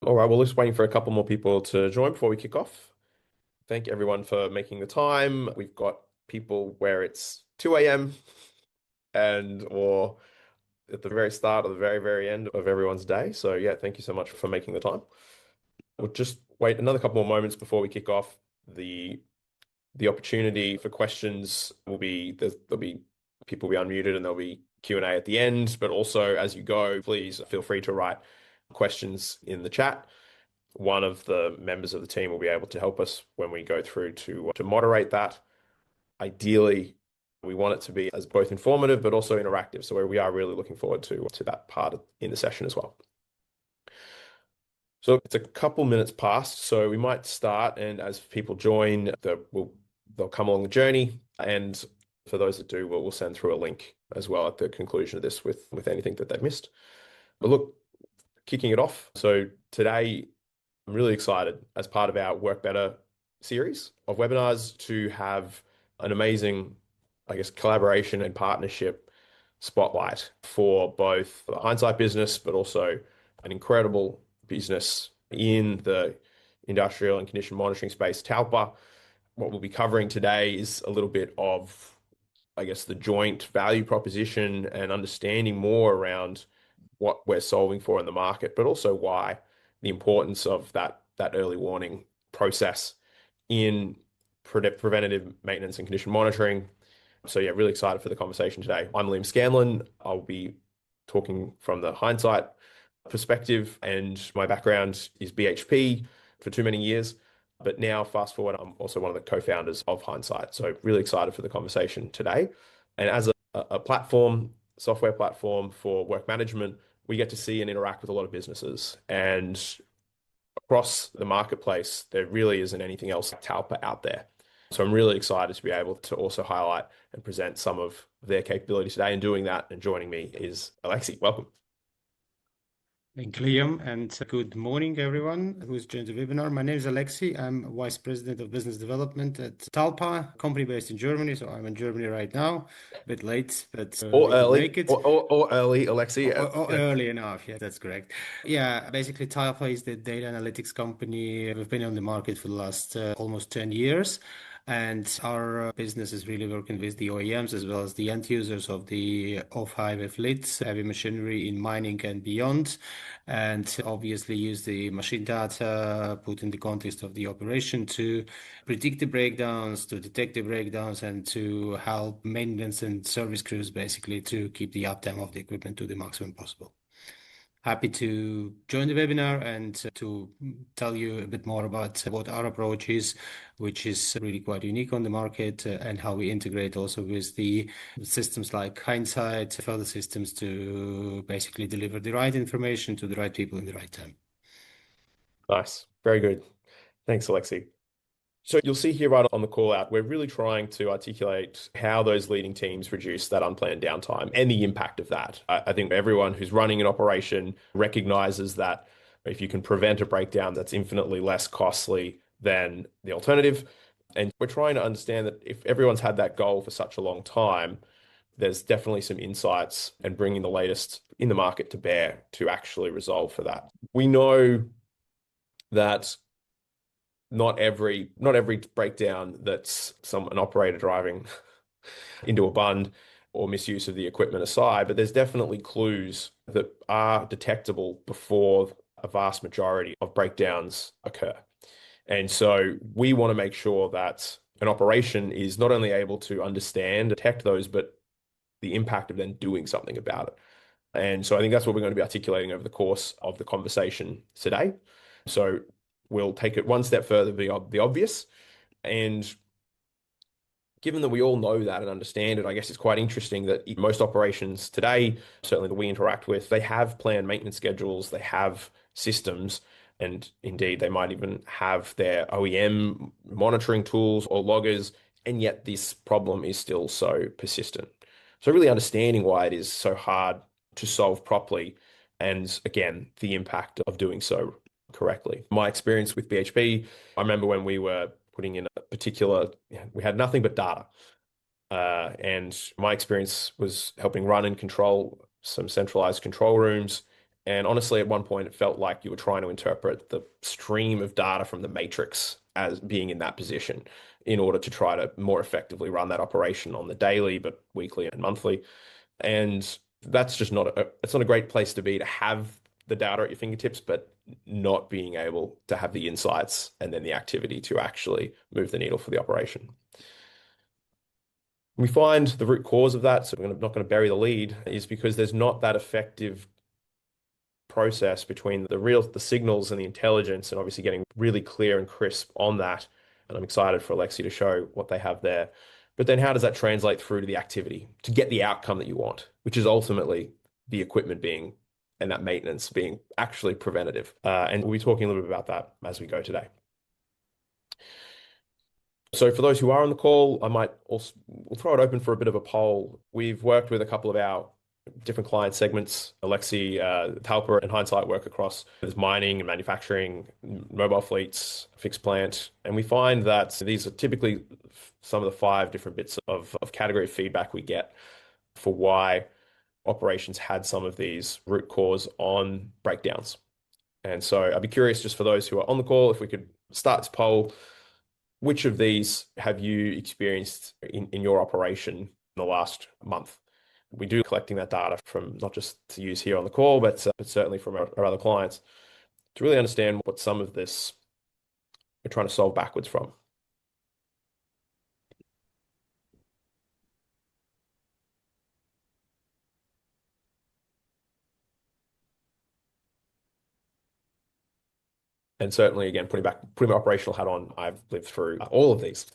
All right, well, just waiting for a couple more people to join before we kick off. Thank everyone for making the time. We've got people where it's 2 a.m. and or at the very start or the very, very end of everyone's day. So yeah, thank you so much for making the time. We'll just wait another couple more moments before we kick off. The opportunity for questions will be there'll be people will be unmuted and there'll be Q&A at the end, but also as you go, please feel free to write questions in the chat. One of the members of the team will be able to help us when we go through to moderate that. Ideally, we want it to be as both informative but also interactive. So we are really looking forward to that part in the session as well. So it's a couple minutes past, so we might start, and as people join, they'll come along the journey. And for those that do, we'll send through a link as well at the conclusion of this with anything that they've missed. But look, kicking it off. So today, I'm really excited as part of our Work Better series of webinars to have an amazing, I guess, collaboration and partnership spotlight for both the Hindsight business, but also an incredible business in the industrial and condition monitoring space, TALPA. What we'll be covering today is a little bit of, I guess, the joint value proposition and understanding more around what we're solving for in the market, but also why the importance of that early warning process in preventative maintenance and condition monitoring. So yeah, really excited for the conversation today. I'm Liam Scanlon. I'll be talking from the Hindsight perspective, and my background is BHP for too many years. But now, fast forward, I'm also one of the co-founders of Hindsight. So really excited for the conversation today. And as a platform, software platform for work management, we get to see and interact with a lot of businesses. And across the marketplace, there really isn't anything else like Talpa out there. So I'm really excited to be able to also highlight and present some of their capabilities today. And doing that and joining me is Alexi. Welcome. Thank you, Liam, and good morning, everyone who's joined the webinar. My name is Alexi. I'm Vice President of Business Development at Talpa, company based in Germany. So I'm in Germany right now, a bit late, but Or we could early, make it. or early, Alexi. Or early enough. Yeah, that's correct. Yeah, basically, Talpa is the data analytics company. We've been on the market for the last almost 10 years. And our business is really working with the OEMs as well as the end users of the off-highway fleets, heavy machinery in mining and beyond. And obviously use the machine data put in the context of the operation to predict the breakdowns, to detect the breakdowns, and to help maintenance and service crews basically to keep the uptime of the equipment to the maximum possible. Happy to join the webinar and to tell you a bit more about what our approach is, which is really quite unique on the market, and how we integrate also with the systems like Hindsight, further systems to basically deliver the right information to the right people in the right time. Nice. Very good. Thanks, Alexi. So you'll see here right on the call out, we're really trying to articulate how those leading teams reduce that unplanned downtime and the impact of that. I think everyone who's running an operation recognizes that if you can prevent a breakdown, that's infinitely less costly than the alternative. And we're trying to understand that if everyone's had that goal for such a long time, there's definitely some insights and bringing the latest in the market to bear to actually resolve for that. We know that not every breakdown that's an operator driving into a bund or misuse of the equipment aside, but there's definitely clues that are detectable before a vast majority of breakdowns occur. And so we want to make sure that an operation is not only able to understand, detect those, but the impact of then doing something about it. And so I think that's what we're going to be articulating over the course of the conversation today. So we'll take it one step further beyond the obvious. And given that we all know that and understand it, I guess it's quite interesting that most operations today, certainly that we interact with, they have planned maintenance schedules, they have systems, and indeed they might even have their OEM monitoring tools or loggers, and yet this problem is still so persistent. So really understanding why it is so hard to solve properly, and again, the impact of doing so correctly. My experience with BHP, I remember when we were putting in a particular, we had nothing but data. And my experience was helping run and control some centralized control rooms. And honestly, at one point, it felt like you were trying to interpret the stream of data from the matrix as being in that position in order to try to more effectively run that operation on the daily, but weekly and monthly. And that's just it's not a great place to be, to have the data at your fingertips, but not being able to have the insights and then the activity to actually move the needle for the operation. We find the root cause of that, so not going to bury the lead, is because there's not that effective process between the signals and the intelligence, and obviously getting really clear and crisp on that. And I'm excited for Alexi to show what they have there. But then how does that translate through to the activity to get the outcome that you want, which is ultimately the equipment being and that maintenance being actually preventative. And we'll be talking a little bit about that as we go today. So for those who are on the call, we'll throw it open for a bit of a poll. We've worked with a couple of our different client segments. Alexi, TALPA and HINDSITE work across there's mining and manufacturing, mobile fleets, fixed plant. And we find that these are typically some of the 5 different bits of category feedback we get for why operations had some of these root cause on breakdowns. And so I'd be curious, just for those who are on the call, if we could start this poll. Which of these have you experienced in your operation in the last month? We do collecting that data from not just to use here on the call, but certainly from our other clients to really understand what some of this we're trying to solve backwards from. And certainly, again, putting my operational hat on, I've lived through all of these.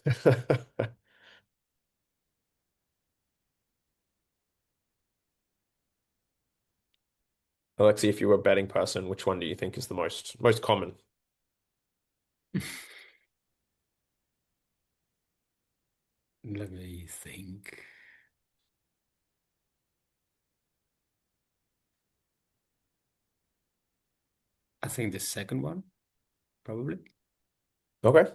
Alexi, if you were a betting person, which one do you think is the most common? Let me think. I think the second one, probably. Okay.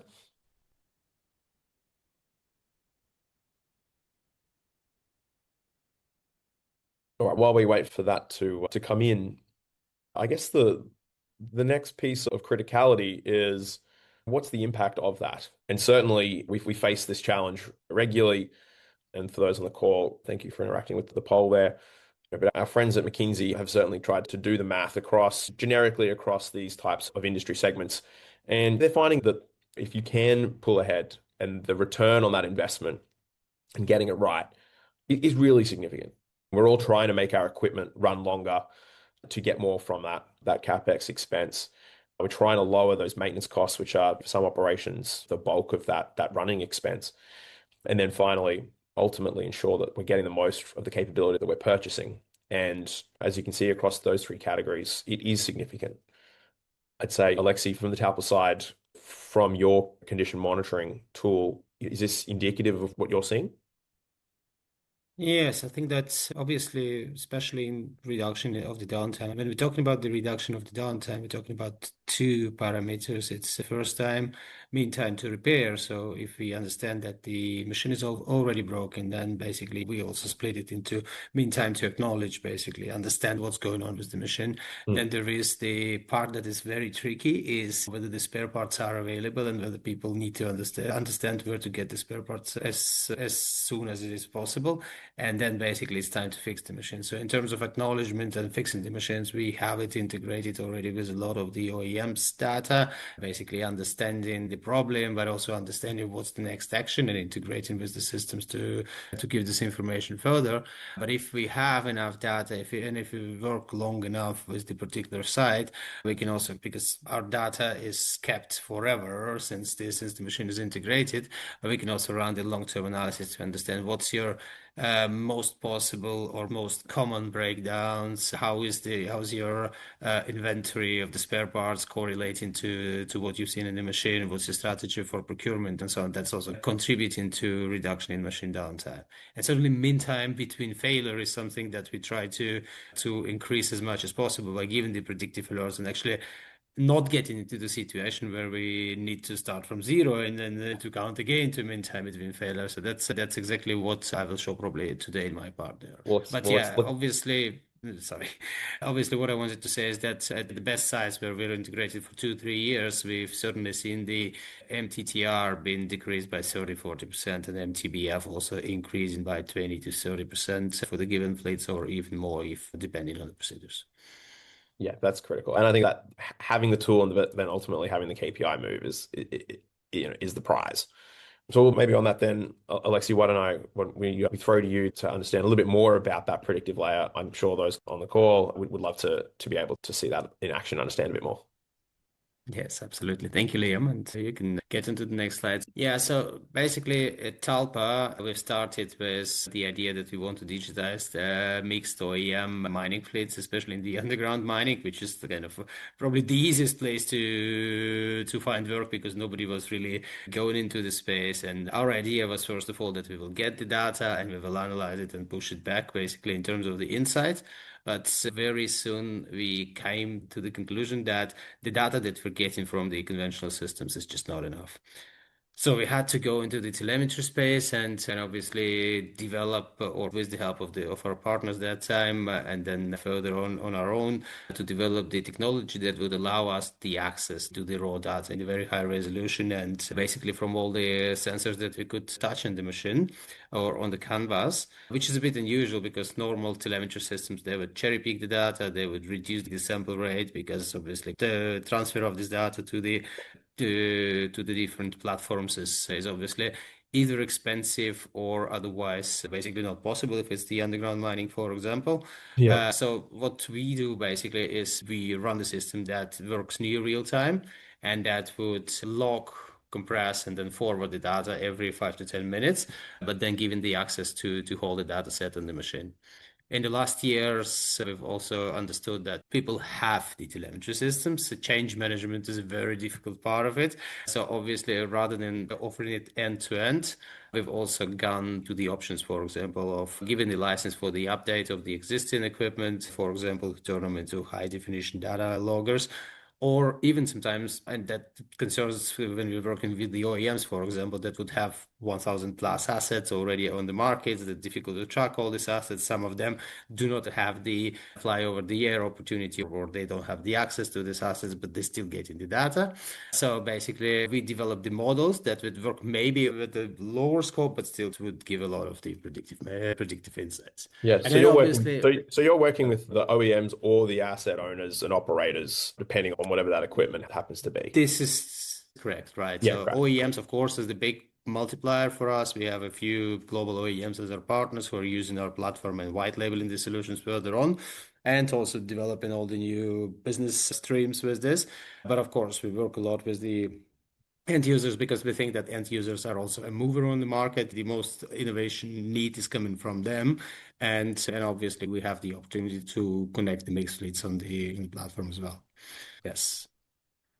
All right. While we wait for that to come in, I guess the next piece of criticality is what's the impact of that? And certainly we face this challenge regularly. And for those on the call, thank you for interacting with the poll there. But our friends at McKinsey have certainly tried to do the math generically across these types of industry segments. And they're finding that if you can pull ahead and the return on that investment and getting it right, it is really significant. We're all trying to make our equipment run longer to get more from that CapEx expense. We're trying to lower those maintenance costs, which are for some operations the bulk of that running expense. And then finally, ultimately ensure that we're getting the most of the capability that we're purchasing. And as you can see across those 3 categories, it is significant. I'd say, Alexi, from the Talpa side, from your condition monitoring tool, is this indicative of what you're seeing? Yes, I think that's obviously, especially in reduction of the downtime. When we're talking about the reduction of the downtime, we're talking about 2 parameters. It's the first time, mean time to repair. So if we understand that the machine is already broken, then basically we also split it into mean time to acknowledge, basically understand what's going on with the machine. Mm. Then there is the part that is very tricky, is whether the spare parts are available and whether people need to understand where to get the spare parts as soon as it is possible. And then basically it's time to fix the machine. So in terms of acknowledgement and fixing the machines, we have it integrated already with a lot of the OEM's data, basically understanding the problem, but also understanding what's the next action and integrating with the systems to give this information further. But if we have enough data, if we work long enough with the particular site, we can also, because our data is kept forever since the machine is integrated, we can also run the long-term analysis to understand what's your most possible or most common breakdowns. How's your inventory of the spare parts correlating to what you've seen in the machine? What's your strategy for procurement and so on? That's also contributing to reduction in machine downtime. And certainly, mean time between failure is something that we try to increase as much as possible by giving the predictive alerts and actually not getting into the situation where we need to start from zero and then to count again to mean time between failures. So that's exactly what I will show probably today in my part there. Well, But let's yeah, obviously Sorry. Obviously, what I wanted to say is that at the best sites where we're integrated for 2, 3 years, we've certainly seen the MTTR being decreased by 30, 40% and MTBF also increasing by 20 to 30% for the given fleets or even more if depending on the procedures. Yeah, that's critical. And I think that having the tool and then ultimately having the KPI move is the prize. So maybe on that then, Alexi, why don't we throw to you to understand a little bit more about that predictive layer? I'm sure those on the call would love to be able to see that in action, understand a bit more. Yes, absolutely. Thank you, Liam. And you can get into the next slide. Yeah, so basically at TALPA, we've started with the idea that we want to digitize the mixed OEM mining fleets, especially in the underground mining, which is the kind of probably the easiest place to find work because nobody was really going into the space. And our idea was, first of all, that we will get the data and we will analyze it and push it back, basically, in terms of the insight. But very soon we came to the conclusion that the data that we're getting from the conventional systems is just not enough. So we had to go into the telemetry space and obviously develop, or with the help of our partners that time, and then further on our own, to develop the technology that would allow us the access to the raw data in a very high resolution and basically from all the sensors that we could touch in the machine or on the canvas, which is a bit unusual because normal telemetry systems, they would cherry pick the data, they would reduce the sample rate because obviously the transfer of this data to the different platforms is obviously either expensive or otherwise basically not possible if it's the underground mining, for example. Yeah. So what we do basically is we run the system that works near real time and that would log, compress, and then forward the data every 5 to 10 minutes, but then giving the access to hold the data set on the machine. In the last years, we've also understood that people have the telemetry systems. So change management is a very difficult part of it. So obviously, rather than offering it end to end, we've also gone to the options, for example, of giving the license for the update of the existing equipment, for example, to turn them into high definition data loggers, or even sometimes, and that concerns when we're working with the OEMs, for example, that would have 1,000 plus assets already on the market. It's difficult to track all these assets. Some of them do not have the fly over the air opportunity, or they don't have the access to these assets, but they still get in the data. So basically, we developed the models that would work maybe with a lower scope, but still would give a lot of the predictive insights. Yeah, And so then you're working obviously, so you're working with the OEMs or the asset owners and operators, depending on whatever that equipment happens to be. this is correct, right? Yeah, So great. OEMs, of course, is the big multiplier for us. We have a few global OEMs as our partners who are using our platform and white labeling the solutions further on, and also developing all the new business streams with this. But of course, we work a lot with the end users because we think that end users are also a mover on the market. The most innovation need is coming from them. And obviously, we have the opportunity to connect the mixed fleets on the platform as well. Yes.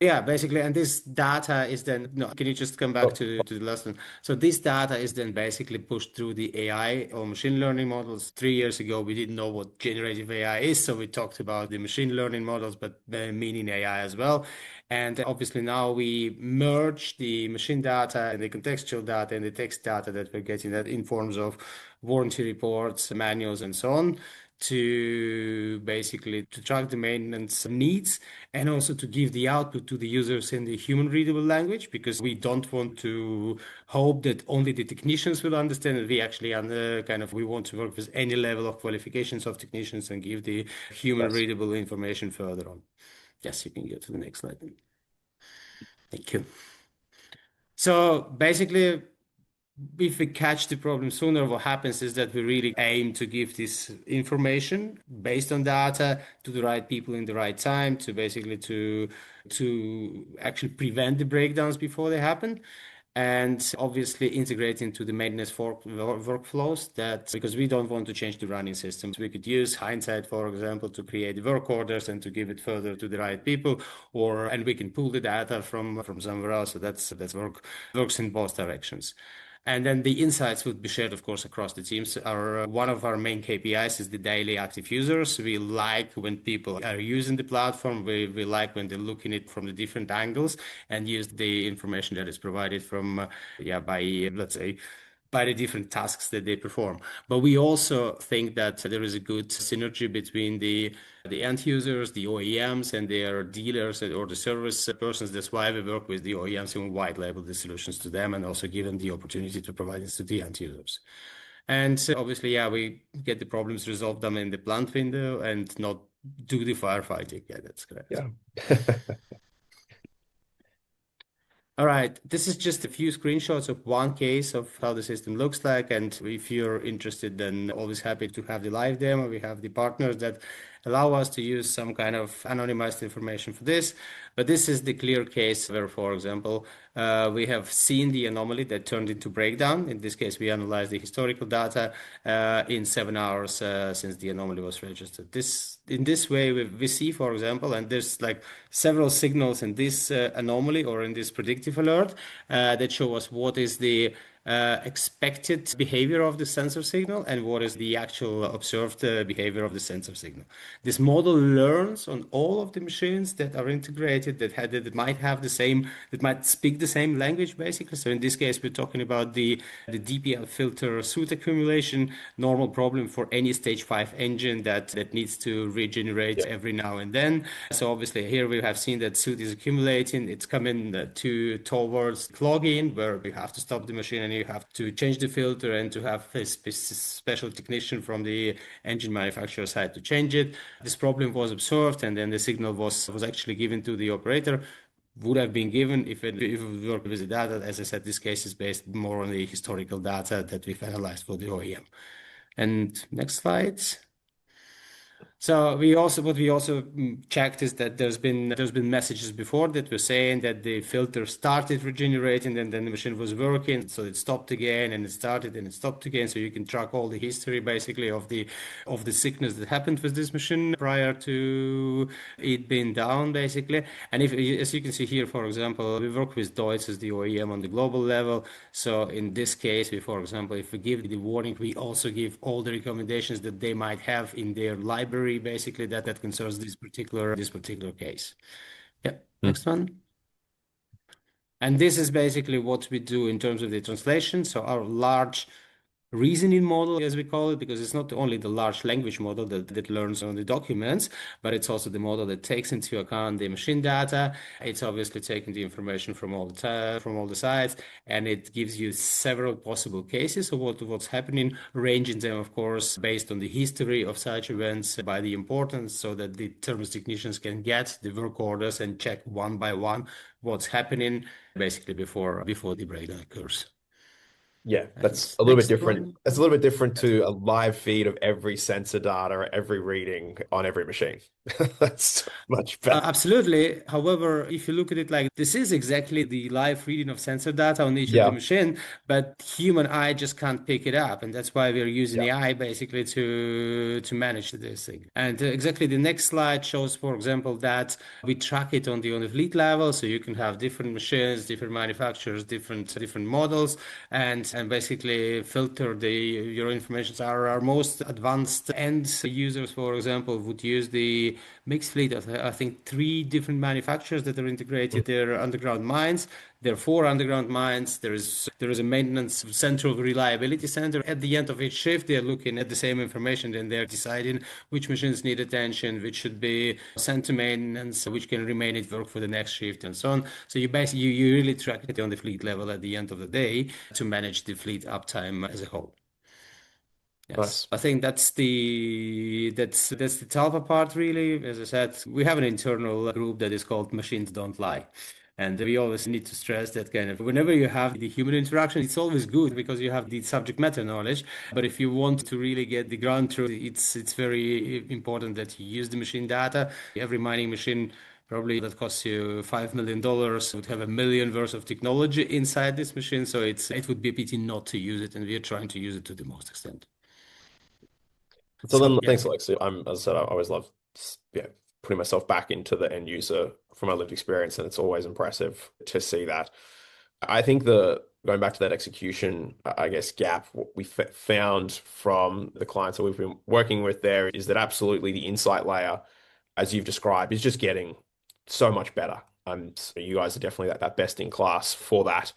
Yeah, basically, and this data is then, no, can you just come back Oh, to the last one? So this data is then basically pushed through the AI or machine learning models. 3 years ago, we didn't know what generative AI is, so we talked about the machine learning models, but meaning AI as well. And obviously now we merge the machine data and the contextual data and the text data that we're getting that in forms of warranty reports, manuals, and so on to basically to track the maintenance needs and also to give the output to the users in the human readable language because we don't want to hope that only the technicians will understand it. We actually we want to work with any level of qualifications of technicians and give the human yes. readable information further on. Yes, you can go to the next slide. Thank you. So basically, if we catch the problem sooner, what happens is that we really aim to give this information based on data to the right people in the right time to basically to actually prevent the breakdowns before they happen. And obviously integrate into the maintenance workflows that because we don't want to change the running systems. We could use hindsight, for example, to create work orders and to give it further to the right people, and we can pull the data from somewhere else. So that's works in both directions. And then the insights would be shared, of course, across the teams. One of our main KPIs is the daily active users. We like when people are using the platform. We like when they're looking at it from the different angles and use the information that is provided from, by, let's say, by the different tasks that they perform. But we also think that there is a good synergy between the end users, the OEMs, and their dealers or the service persons. That's why we work with the OEMs and white label the solutions to them and also give them the opportunity to provide this to the end users. And obviously, yeah, we get the problems, resolve them in the plant window and not do the firefighting. Yeah, that's correct. Yeah. All right, this is just a few screenshots of one case of how the system looks like. And if you're interested, then always happy to have the live demo. We have the partners that allow us to use some kind of anonymized information for this. But this is the clear case where, for example, we have seen the anomaly that turned into breakdown. In this case, we analyzed the historical data in 7 hours since the anomaly was registered. In this way, we see, for example, and there's like several signals in this anomaly or in this predictive alert that show us what is the expected behavior of the sensor signal and what is the actual observed behavior of the sensor signal. This model learns on all of the machines that are integrated that might have the same, that might speak the same language basically. So in this case, we're talking about the DPL filter soot accumulation, normal problem for any stage 5 engine that needs to regenerate Yeah. every now and then. So obviously here we have seen that soot is accumulating. It's coming towards clogging where we have to stop the machine and you have to change the filter and to have a special technician from the engine manufacturer side to change it. This problem was observed and then the signal was actually given to the operator. Would have been given if it worked with the data. As I said, this case is based more on the historical data that we've analyzed for the OEM. And next slide. So what we also checked is that there's been messages before that were saying that the filter started regenerating and then the machine was working, so it stopped again and it started and it stopped again. So you can track all the history basically of the sickness that happened with this machine prior to it being down basically. And if as you can see here, for example, we work with Deutz as the OEM on the global level. So in this case, for example, if we give the warning, we also give all the recommendations that they might have in their library basically that concerns this particular case. Yeah, next one. And this is basically what we do in terms of the translation. So our large reasoning model, as we call it, because it's not only the large language model that learns on the documents, but it's also the model that takes into account the machine data. It's obviously taking the information from all the sides, and it gives you several possible cases of what's happening, ranging them, of course, based on the history of such events by the importance, so that the service technicians can get the work orders and check one by one what's happening, basically before the breakdown occurs. Yeah, that's And a little bit next different. one. That's a little bit different to a live feed of every sensor data, every reading on every machine. That's much better. Absolutely. However, if you look at it like this is exactly the live reading of sensor data on each of the Yeah, machine, but human eye just can't pick it up. And that's why we're using yeah. the eye basically to manage this thing. And exactly the next slide shows, for example, that we track it on the fleet level. So you can have different machines, different manufacturers, different models, and basically filter your information. So our most advanced end users, for example, would use the mixed fleet of, I think, 3 different manufacturers that are integrated. There are underground mines. There are 4 underground mines. There is a maintenance central reliability center. At the end of each shift, they're looking at the same information and they're deciding which machines need attention, which should be sent to maintenance, which can remain at work for the next shift, and so on. So you basically you really track it on the fleet level at the end of the day to manage the fleet uptime as a whole. Yes, Nice. I think that's the TALPA part really. As I said, we have an internal group that is called Machines Don't Lie. And we always need to stress that kind of whenever you have the human interaction, it's always good because you have the subject matter knowledge. But if you want to really get the ground truth, it's very important that you use the machine data. Every mining machine probably that costs you $5 million would have a million worth of technology inside this machine. So it would be a pity not to use it, and we are trying to use it to the most extent. So So then, yeah. thanks, Alexi. As I said, I always love, yeah, putting myself back into the end user from my lived experience, and it's always impressive to see that. I think going back to that execution, I guess, gap, what we found from the clients that we've been working with there is that absolutely the insight layer, as you've described, is just getting so much better. So you guys are definitely that best in class for that.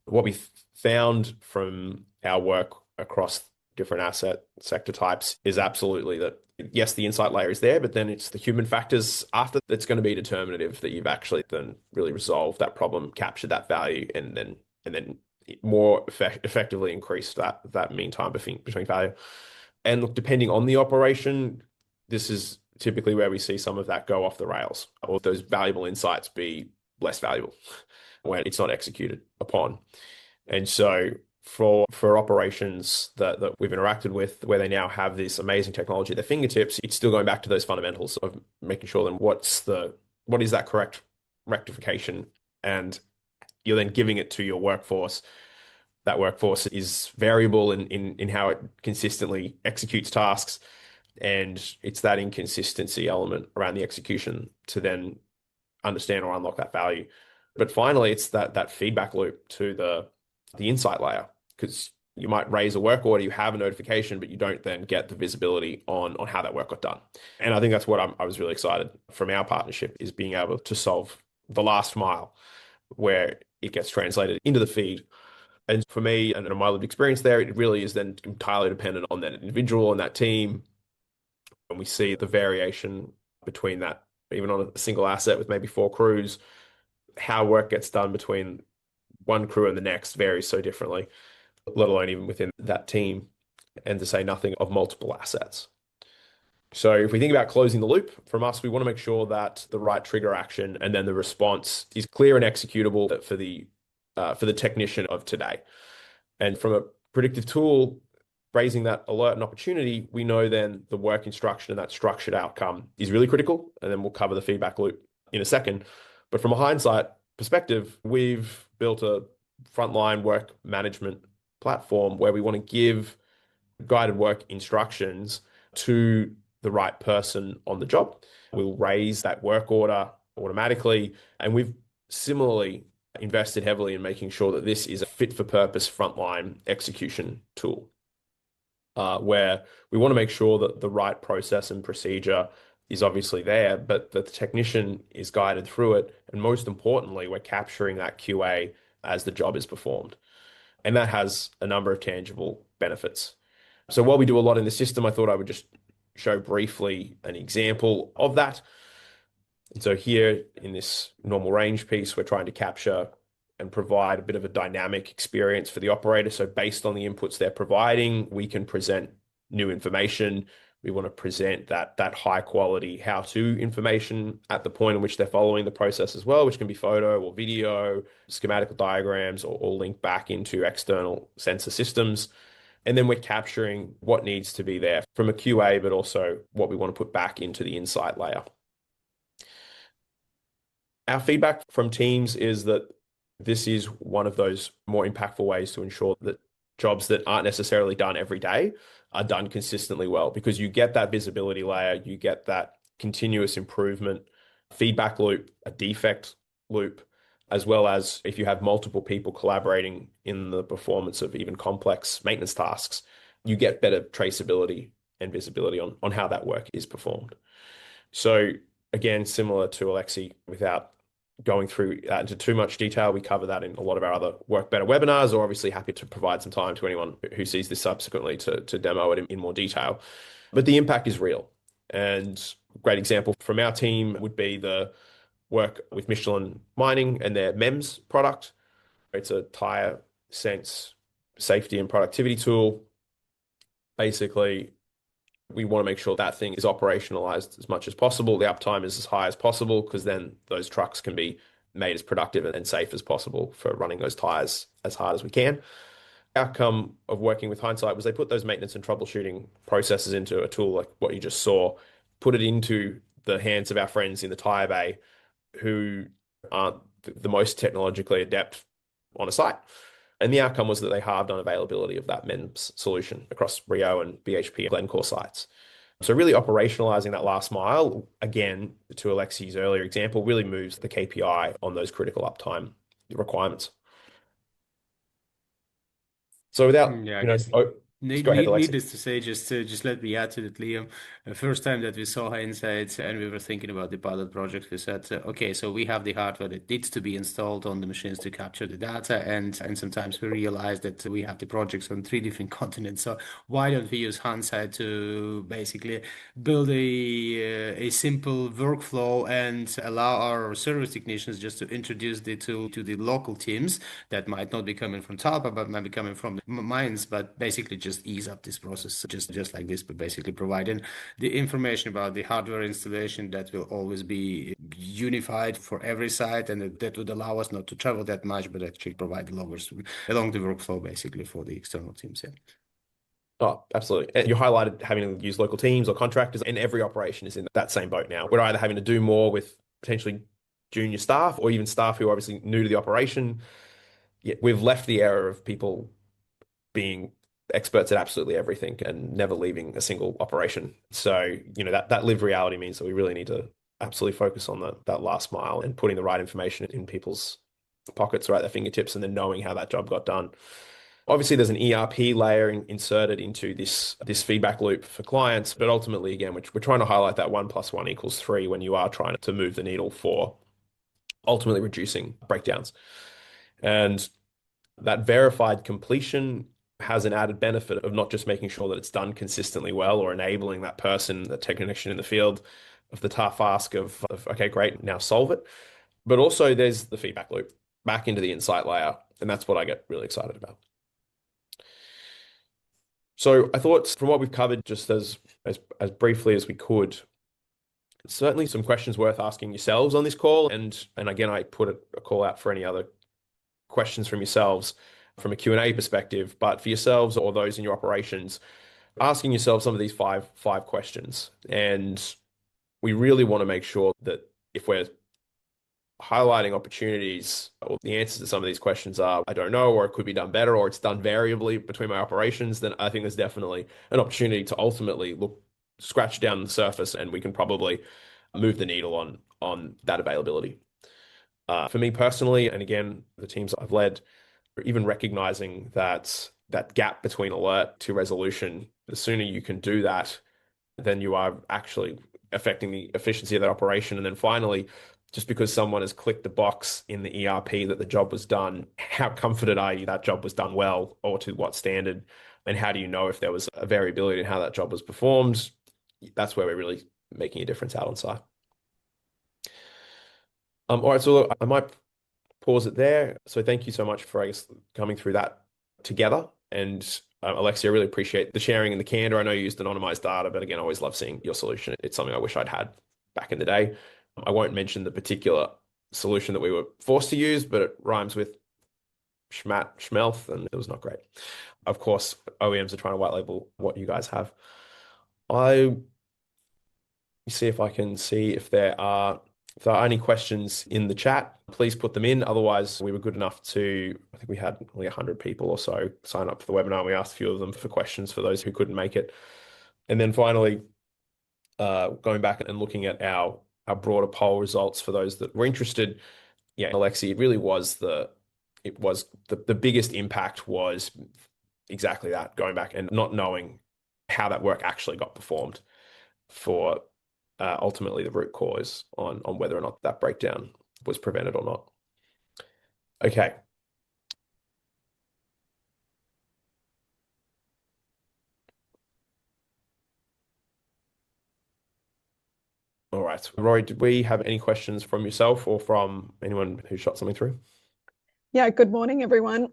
What we found from our work across different asset sector types is absolutely that yes, the insight layer is there, but then it's the human factors after that's going to be determinative that you've actually then really resolved that problem, captured that value, and then effectively increased that mean time between failure. And look, depending on the operation, this is typically where we see some of that go off the rails, or those valuable insights be less valuable when it's not executed upon. And so for operations that we've interacted with, where they now have this amazing technology at their fingertips, it's still going back to those fundamentals of making sure then what is that correct rectification, and you're then giving it to your workforce. That workforce is variable in how it consistently executes tasks, and it's that inconsistency element around the execution to then understand or unlock that value. But finally, it's that feedback loop to the insight layer, because you might raise a work order, you have a notification, but you don't then get the visibility on how that work got done. And I think that's what I was really excited from our partnership, is being able to solve the last mile where it gets translated into the feed. And for me, and in my lived experience there, it really is then entirely dependent on that individual and that team. And we see the variation between that, even on a single asset with maybe 4 crews, how work gets done between one crew and the next varies so differently, let alone even within that team, and to say nothing of multiple assets. So if we think about closing the loop, from us, we want to make sure that the right trigger action and then the response is clear and executable for the technician of today. And from a predictive tool, raising that alert and opportunity, we know then the work instruction and that structured outcome is really critical. And then we'll cover the feedback loop in a second. But from a hindsight perspective, we've built a frontline work management platform where we want to give guided work instructions to the right person on the job. We'll raise that work order automatically. And we've similarly invested heavily in making sure that this is a fit for purpose frontline execution tool, where we want to make sure that the right process and procedure is obviously there, but that the technician is guided through it. And most importantly, we're capturing that QA as the job is performed. And that has a number of tangible benefits. So while we do a lot in the system, I thought I would just show briefly an example of that. And so here in this normal range piece, we're trying to capture and provide a bit of a dynamic experience for the operator. So based on the inputs they're providing, we can present new information. We want to present that high quality how-to information at the point in which they're following the process as well, which can be photo or video, schematical diagrams, or link back into external sensor systems. And then we're capturing what needs to be there from a QA, but also what we want to put back into the insight layer. Our feedback from teams is that this is one of those more impactful ways to ensure that jobs that aren't necessarily done every day are done consistently well, because you get that visibility layer, you get that continuous improvement feedback loop, a defect loop, as well as if you have multiple people collaborating in the performance of even complex maintenance tasks, you get better traceability and visibility on how that work is performed. So again, similar to Alexi, without going through that into too much detail, we cover that in a lot of our other Work Better webinars, or obviously happy to provide some time to anyone who sees this subsequently to demo it in more detail. But the impact is real. And a great example from our team would be the work with Michelin Mining and their MEMS product. It's a tire sense safety and productivity tool. Basically, we want to make sure that thing is operationalized as much as possible. The uptime is as high as possible, because then those trucks can be made as productive and safe as possible for running those tires as hard as we can. Outcome of working with Hindsight was they put those maintenance and troubleshooting processes into a tool like what you just saw, put it into the hands of our friends in the tire bay who aren't the most technologically adept on a site. And the outcome was that they halved on availability of that MEMS solution across Rio and BHP and Glencore sites. So really operationalizing that last mile, again, to Alexi's earlier example, really moves the KPI on those critical uptime requirements. So without, Yeah, I guess. Go ahead, Alexi. Needless to say, just let me add to that, Liam. The first time that we saw Hindsight and we were thinking about the pilot project, we said, okay, so we have the hardware that needs to be installed on the machines to capture the data, and sometimes we realized that we have the projects on three different continents. So why don't we use Hindsight to basically build a simple workflow and allow our service technicians just to introduce the tool to the local teams that might not be coming from TALPA, but might be coming from the mines, but basically just ease up this process, just like this, but basically providing the information about the hardware installation that will always be unified for every site, and that would allow us not to travel that much, but actually provide the loggers along the workflow basically for the external teams. Yeah. Oh, absolutely. And you highlighted having to use local teams or contractors, and every operation is in that same boat now. We're either having to do more with potentially junior staff or even staff who are obviously new to the operation. Yeah, we've left the era of people being experts at absolutely everything and never leaving a single operation. So, that lived reality means that we really need to absolutely focus on that last mile and putting the right information in people's pockets or at their fingertips and then knowing how that job got done. Obviously, there's an ERP layer inserted into this feedback loop for clients, but ultimately, again, we're trying to highlight that 1 + 1 = 3 when you are trying to move the needle for ultimately reducing breakdowns. And that verified completion has an added benefit of not just making sure that it's done consistently well or enabling that person, the technician in the field, of the tough ask of okay, great, now solve it. But also there's the feedback loop back into the insight layer, and that's what I get really excited about. So I thought from what we've covered, just as briefly as we could, certainly some questions worth asking yourselves on this call. And again, I put a call out for any other questions from yourselves from a Q&A perspective, but for yourselves or those in your operations, asking yourself some of these five questions. And we really want to make sure that if we're highlighting opportunities, or the answers to some of these questions are, I don't know, or it could be done better, or it's done variably between my operations, then I think there's definitely an opportunity to ultimately scratch down the surface and we can probably move the needle on that availability. For me personally, and again, the teams I've led, even recognizing that gap between alert to resolution, the sooner you can do that, then you are actually affecting the efficiency of that operation. And then finally, just because someone has clicked the box in the ERP that the job was done, how confident are you that job was done well or to what standard? And how do you know if there was a variability in how that job was performed? That's where we're really making a difference out on site. All right, so look, I might pause it there. So thank you so much for, I guess, coming through that together. And Alexia, I really appreciate the sharing and the candor. I know you used anonymized data, but again, I always love seeing your solution. It's something I wish I'd had back in the day. I won't mention the particular solution that we were forced to use, but it rhymes with schmelth, and it was not great. Of course, OEMs are trying to white label what you guys have. I see if I can see if there are any questions in the chat, please put them in. Otherwise, we were good enough to, I think we had only 100 people or so sign up for the webinar. We asked a few of them for questions for those who couldn't make it. And then finally, going back and looking at our broader poll results for those that were interested. Yeah, Alexi, it really was the biggest impact was exactly that, going back and not knowing how that work actually got performed for ultimately the root cause on whether or not that breakdown was prevented or not. Okay. All right. Rory, did we have any questions from yourself or from anyone who shot something through? Yeah, good morning, everyone.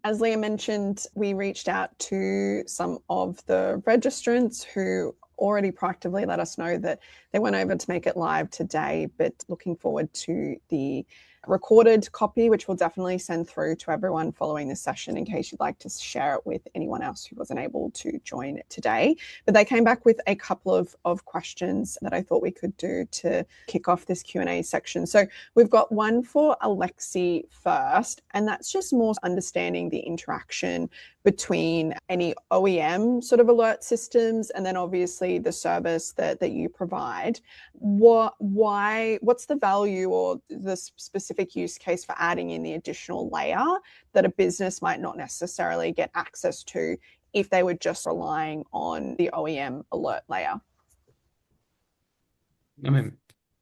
As Leah mentioned, we reached out to some of the registrants who already proactively let us know that they weren't able to make it live today, but looking forward to the recorded copy, which we'll definitely send through to everyone following this session in case you'd like to share it with anyone else who wasn't able to join today. But they came back with a couple of questions that I thought we could do to kick off this Q&A section. So we've got one for Alexi first, and that's just more understanding the interaction between any OEM sort of alert systems and then obviously the service that you provide. What's the value or the specific use case for adding in the additional layer that a business might not necessarily get access to if they were just relying on the OEM alert layer? I mean,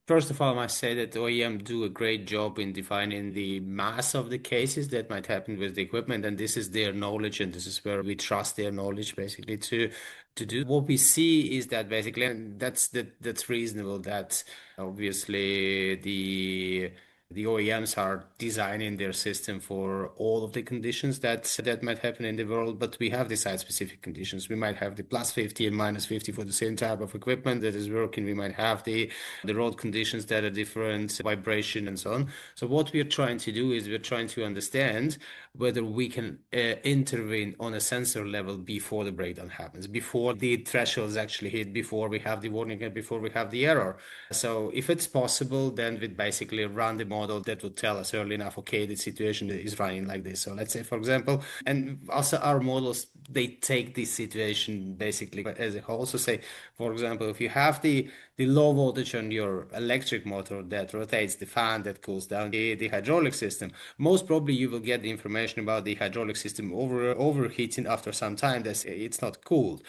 first of all, I must say that OEM do a great job in defining the mass of the cases that might happen with the equipment, and this is their knowledge, and this is where we trust their knowledge basically to do. What we see is that basically, and that's reasonable. That obviously the OEMs are designing their system for all of the conditions that might happen in the world, but we have the site-specific conditions. We might have the plus 50 and minus 50 for the same type of equipment that is working. We might have the road conditions that are different, vibration and so on. So what we are trying to do is we're trying to understand whether we can intervene on a sensor level before the breakdown happens, before the threshold is actually hit, before we have the warning and before we have the error. So if it's possible, then we basically run the model that would tell us early enough, okay, the situation is running like this. So let's say, for example, and also our models, they take this situation basically as a whole. So say, for example, if you have the low voltage on your electric motor that rotates the fan that cools down the hydraulic system, most probably you will get the information about the hydraulic system overheating after some time that it's not cooled.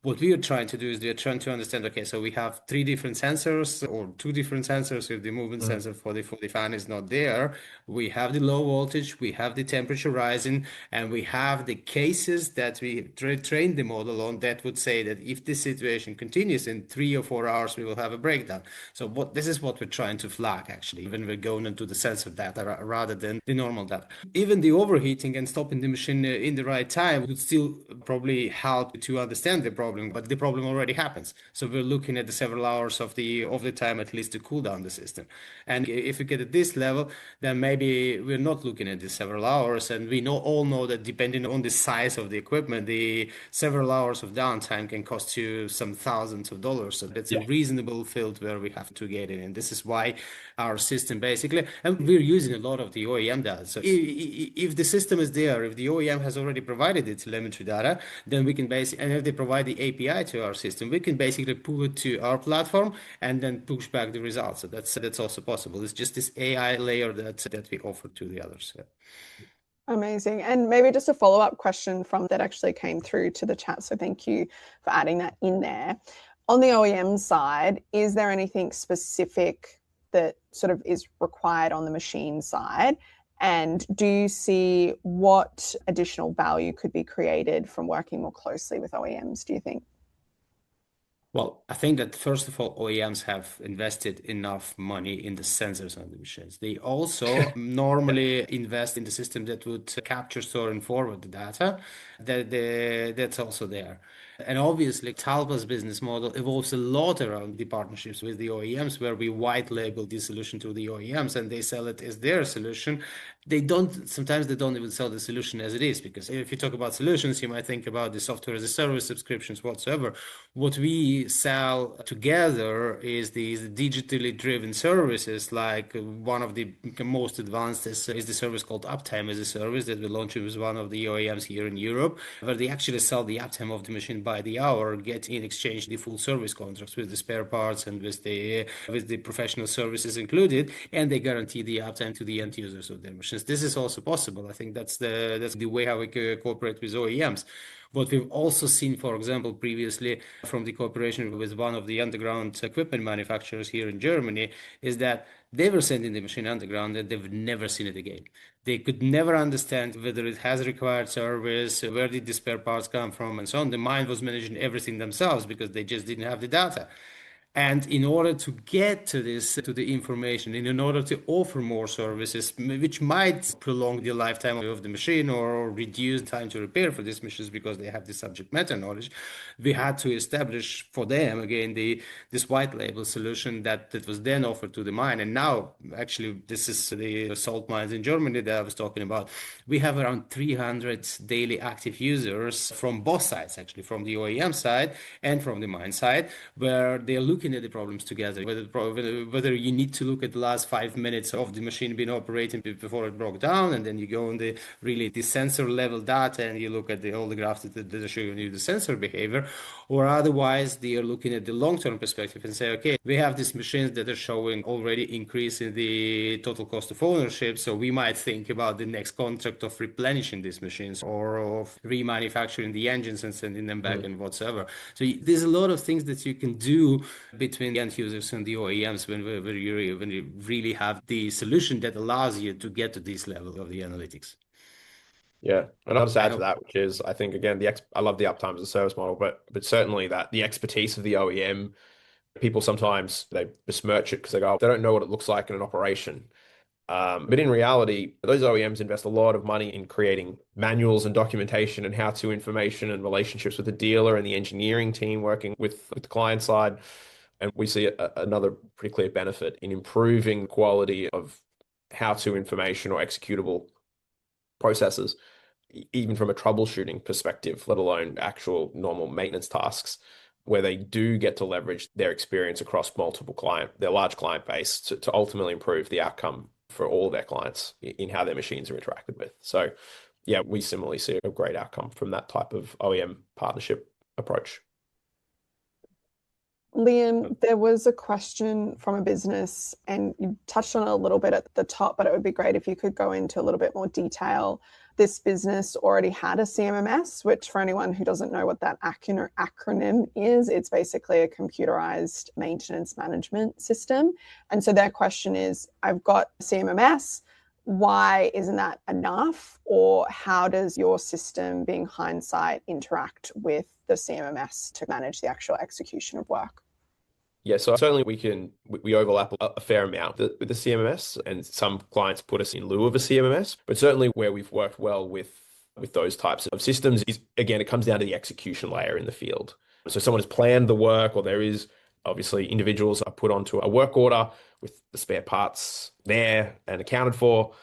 What we are trying to do is we are trying to understand, okay, so we have three different sensors or two different sensors. If the movement sensor for the fan is not there, we have the low voltage, we have the temperature rising, and we have the cases that we trained the model on that would say that if this situation continues in 3 or 4 hours, we will have a breakdown. So this is what we're trying to flag actually, when we're going into the sensor data rather than the normal data. Even the overheating and stopping the machine in the right time would still probably help to understand the problem, but the problem already happens. So we're looking at the several hours of the time at least to cool down the system. And if we get at this level, then maybe we're not looking at the several hours. And we all know that depending on the size of the equipment, the several hours of downtime can cost you some thousands of dollars. So that's a reasonable field where we have to get in. And this is why our system basically, and we're using a lot of the OEM data. So if the system is there, if the OEM has already provided the telemetry data, then we can basically, and if they provide the API to our system, we can basically pull it to our platform and then push back the results. So that's also possible. It's just this AI layer that we offer to the others. Yeah. Amazing. And maybe just a follow-up question from that actually came through to the chat. So thank you for adding that in there. On the OEM side, is there anything specific that sort of is required on the machine side? And do you see what additional value could be created from working more closely with OEMs, do you think? Well, I think that first of all, OEMs have invested enough money in the sensors on the machines. They also normally invest in the system that would capture, store, and forward the data. That's also there. And obviously, TALPA's business model evolves a lot around the partnerships with the OEMs, where we white label the solution to the OEMs and they sell it as their solution. Sometimes they don't even sell the solution as it is, because if you talk about solutions, you might think about the software as a service subscriptions whatsoever. What we sell together is these digitally driven services, like one of the most advanced is the service called Uptime as a service that we launched with one of the OEMs here in Europe, where they actually sell the uptime of the machine by the hour, get in exchange the full service contracts with the spare parts and with the professional services included, and they guarantee the uptime to the end users of their machines. This is also possible. I think that's the way how we cooperate with OEMs. What we've also seen, for example, previously from the cooperation with one of the underground equipment manufacturers here in Germany, is that they were sending the machine underground and they've never seen it again. They could never understand whether it has required service, where did the spare parts come from, and so on. The mine was managing everything themselves because they just didn't have the data. And in order to get to the information, and in order to offer more services, which might prolong the lifetime of the machine or reduce time to repair for these machines because they have the subject matter knowledge, we had to establish for them, again, this white label solution that was then offered to the mine. And now, actually, this is the salt mines in Germany that I was talking about. We have around 300 daily active users from both sides, actually, from the OEM side and from the mine side, where they're looking looking at the problems together, whether you need to look at the last 5 minutes of the machine being operating before it broke down, and then you go on the sensor level data and you look at all the graphs that are showing you the sensor behavior, or otherwise they are looking at the long-term perspective and say, okay, we have these machines that are showing already increase in the total cost of ownership, so we might think about the next contract of replenishing these machines or of remanufacturing the engines and sending them back and whatsoever. So there's a lot of things that you can do between the end users and the OEMs when you really have the solution that allows you to get to this level of the analytics. Yeah, and I'll just add to that, which is I think again I love the uptime as a service model, but certainly that the expertise of the OEM, people sometimes they besmirch it because they don't know what it looks like in an operation. But in reality, those OEMs invest a lot of money in creating manuals and documentation and how-to information and relationships with the dealer and the engineering team working with the client side. And we see another pretty clear benefit in improving quality of how-to information or executable processes, even from a troubleshooting perspective, let alone actual normal maintenance tasks, where they do get to leverage their experience across their large client base to ultimately improve the outcome for all their clients in how their machines are interacted with. So yeah, we similarly see a great outcome from that type of OEM partnership approach. Liam, there was a question from a business, and you touched on it a little bit at the top, but it would be great if you could go into a little bit more detail. This business already had a CMMS, which for anyone who doesn't know what that acronym is, it's basically a computerized maintenance management system. And so their question is, I've got CMMS, why isn't that enough? Or how does your system, being Hindsight, interact with the CMMS to manage the actual execution of work? Yeah, so certainly we overlap a fair amount with the CMMS, and some clients put us in lieu of a CMMS. But certainly where we've worked well with those types of systems is, again, it comes down to the execution layer in the field. So someone has planned the work, or there is obviously individuals are put onto a work order with the spare parts there and accounted for.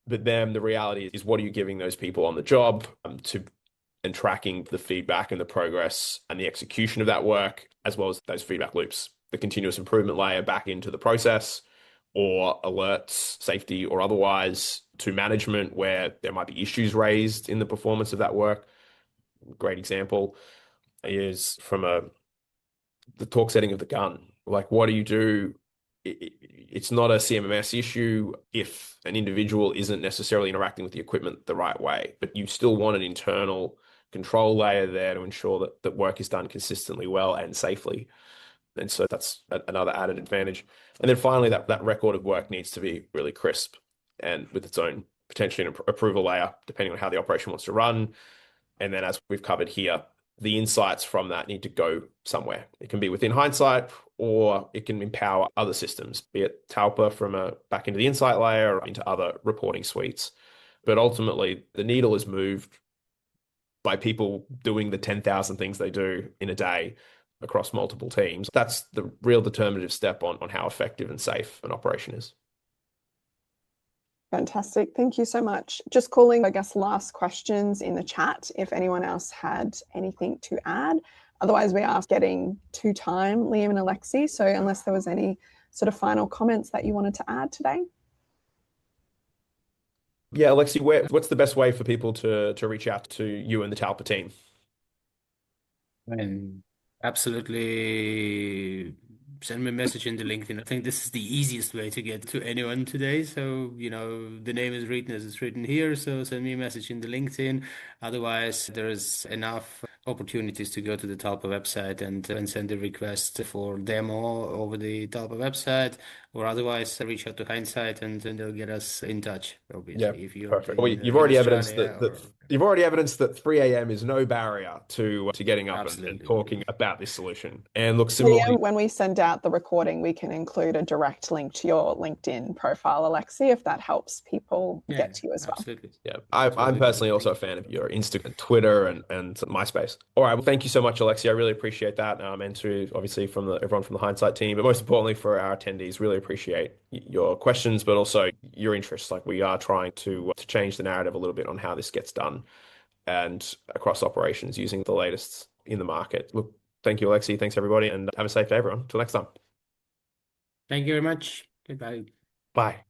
But then the reality is, what are you giving those people on the job and tracking the feedback and the progress and the execution of that work, as well as those feedback loops, the continuous improvement layer back into the process, or alerts, safety or otherwise, to management where there might be issues raised in the performance of that work. Great example is from the torque setting of the gun. Like, what do you do? It's not a CMMS issue if an individual isn't necessarily interacting with the equipment the right way, but you still want an internal control layer there to ensure that work is done consistently well and safely. And so that's another added advantage. And then finally, that record of work needs to be really crisp and with its own potentially an approval layer, depending on how the operation wants to run. And then, as we've covered here, the insights from that need to go somewhere. It can be within Hindsight, or it can empower other systems, be it TALPA from back into the insight layer or into other reporting suites. But ultimately, the needle is moved by people doing the 10,000 things they do in a day across multiple teams. That's the real determinative step on how effective and safe an operation is. Fantastic. Thank you so much. Just calling, I guess, last questions in the chat if anyone else had anything to add. Otherwise, we are getting to time, Liam and Alexi. So unless there was any sort of final comments that you wanted to add today. Yeah, Alexi, what's the best way for people to reach out to you and the TALPA team? And absolutely send me a message in the LinkedIn. I think this is the easiest way to get to anyone today. So, the name is written as it's written here. So send me a message in the LinkedIn. Otherwise, there's enough opportunities to go to the TALPA website and send a request for demo over the TALPA website, or otherwise reach out to Hindsight and they'll get us in touch, obviously. Yeah, if you're perfect. in, Well, you've already in evidenced Australia you've already evidenced that 3 a.m. is no barrier to getting up and Absolutely. talking about this solution. And look, Liam, similarly, when we send out the recording, we can include a direct link to your LinkedIn profile, Alexi, if that helps people get to you as well. Absolutely. yeah, I'm personally also a fan of your Instagram, Twitter, and MySpace. All right, well, thank you so much, Alexi. I really appreciate that, and to obviously everyone from the Hindsight team, but most importantly for our attendees, really appreciate your questions, but also your interest. Like, we are trying to change the narrative a little bit on how this gets done and across operations using the latest in the market. Look, Thank you, Alexi. Thanks, everybody, and have a safe day, everyone. Till next time. Thank you very much. Goodbye. Bye.